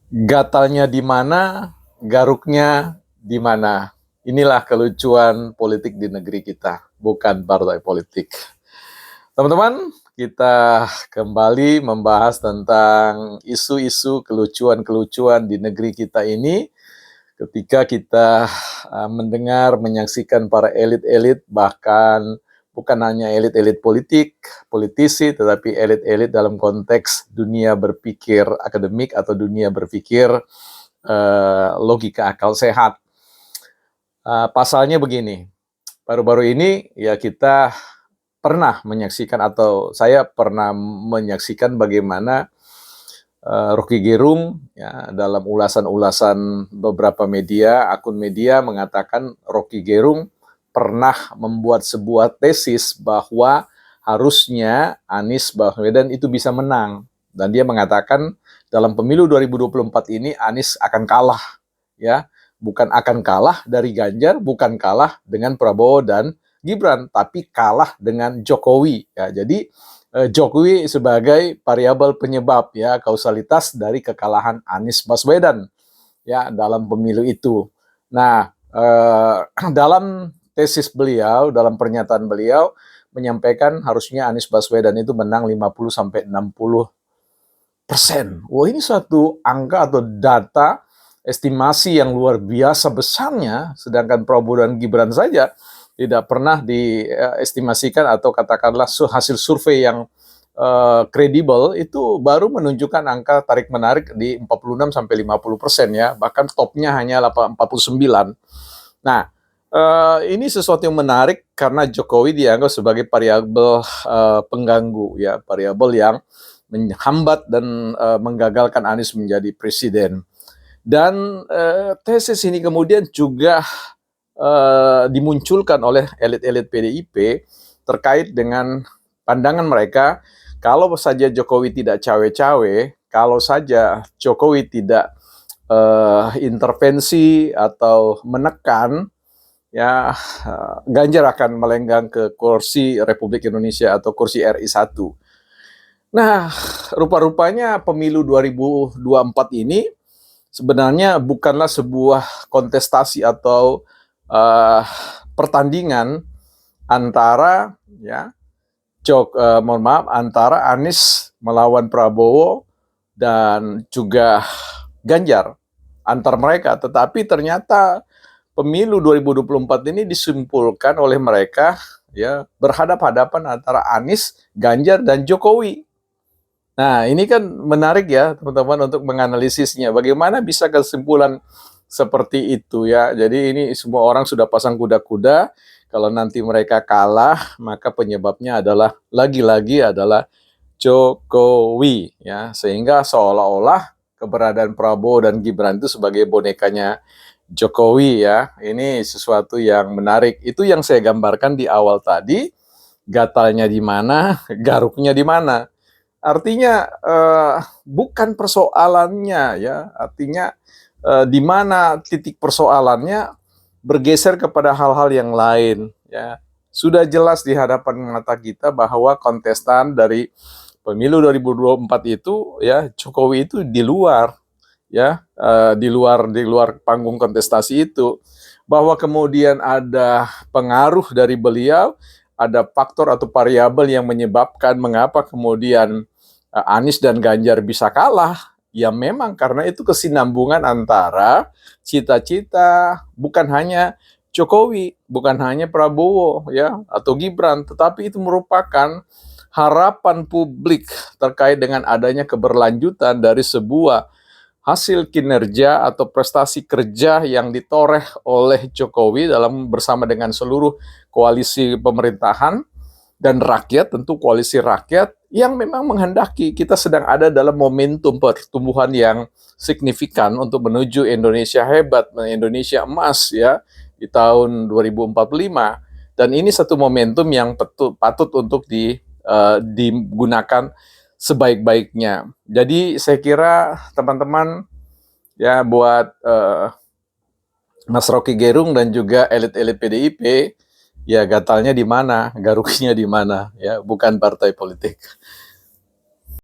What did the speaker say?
Gatalnya di mana, garuknya di mana. Inilah kelucuan politik di negeri kita, bukan partai politik. Teman-teman, kita kembali membahas tentang isu-isu kelucuan-kelucuan di negeri kita ini ketika kita mendengar, menyaksikan para elit-elit, bahkan bukan hanya elit-elit politik, politisi, tetapi elit-elit dalam konteks dunia berpikir akademik atau dunia berpikir logika akal sehat. Pasalnya begini, baru-baru ini ya kita pernah menyaksikan atau saya pernah menyaksikan bagaimana Rocky Gerung ya, dalam ulasan-ulasan beberapa media, akun media mengatakan Rocky Gerung pernah membuat sebuah tesis bahwa harusnya Anies Baswedan itu bisa menang. Dan dia mengatakan dalam pemilu 2024 ini Anies akan kalah. Ya, bukan akan kalah dari Ganjar, bukan kalah dengan Prabowo dan Gibran, tapi kalah dengan Jokowi. Ya, jadi Jokowi sebagai variabel penyebab ya kausalitas dari kekalahan Anies Baswedan ya dalam pemilu itu. Nah, dalam tesis beliau, dalam pernyataan beliau menyampaikan harusnya Anies Baswedan itu menang 50 sampai 60%. Wah, ini suatu angka atau data estimasi yang luar biasa besarnya, sedangkan Prabowo dan Gibran saja tidak pernah diestimasikan atau katakanlah hasil survei yang kredibel itu baru menunjukkan angka tarik-menarik di 46 sampai 50% ya, bahkan topnya hanya 49. Nah, ini sesuatu yang menarik karena Jokowi dianggap sebagai variabel pengganggu ya, variabel yang menghambat dan menggagalkan Anies menjadi presiden. Dan tesis ini kemudian juga dimunculkan oleh elit-elit PDIP terkait dengan pandangan mereka kalau saja Jokowi tidak cawe-cawe, kalau saja Jokowi tidak intervensi atau menekan, ya Ganjar akan melenggang ke kursi Republik Indonesia atau kursi RI 1. Nah, rupa-rupanya pemilu 2024 ini sebenarnya bukanlah sebuah kontestasi atau pertandingan antara ya antara Anies melawan Prabowo dan juga Ganjar antar mereka, tetapi ternyata pemilu 2024 ini disimpulkan oleh mereka ya berhadap-hadapan antara Anies, Ganjar dan Jokowi. Nah, ini kan menarik ya teman-teman untuk menganalisisnya. Bagaimana bisa kesimpulan seperti itu ya. Jadi ini semua orang sudah pasang kuda-kuda. Kalau nanti mereka kalah, maka penyebabnya adalah lagi-lagi adalah Jokowi ya. Sehingga seolah-olah keberadaan Prabowo dan Gibran itu sebagai bonekanya Jokowi ya. Ini sesuatu yang menarik. Itu yang saya gambarkan di awal tadi. Gatalnya di mana, garuknya di mana. Artinya bukan persoalannya ya, artinya di mana titik persoalannya bergeser kepada hal-hal yang lain ya. Sudah jelas di hadapan mata kita bahwa kontestan dari pemilu 2024 itu ya Jokowi itu di luar ya, di luar panggung kontestasi itu. Bahwa kemudian ada pengaruh dari beliau, ada faktor atau variabel yang menyebabkan mengapa kemudian Anies dan Ganjar bisa kalah, ya memang karena itu kesinambungan antara cita-cita bukan hanya Jokowi, bukan hanya Prabowo ya atau Gibran, tetapi itu merupakan harapan publik terkait dengan adanya keberlanjutan dari sebuah hasil kinerja atau prestasi kerja yang ditoreh oleh Jokowi dalam bersama dengan seluruh koalisi pemerintahan dan rakyat, tentu koalisi rakyat yang memang menghendaki kita sedang ada dalam momentum pertumbuhan yang signifikan untuk menuju Indonesia hebat, Indonesia emas ya di tahun 2045. Dan ini satu momentum yang patut untuk digunakan sebaik-baiknya. Jadi saya kira teman-teman ya buat Mas Rocky Gerung dan juga elit-elit PDIP ya gatalnya di mana, garuknya di mana ya, bukan partai politik.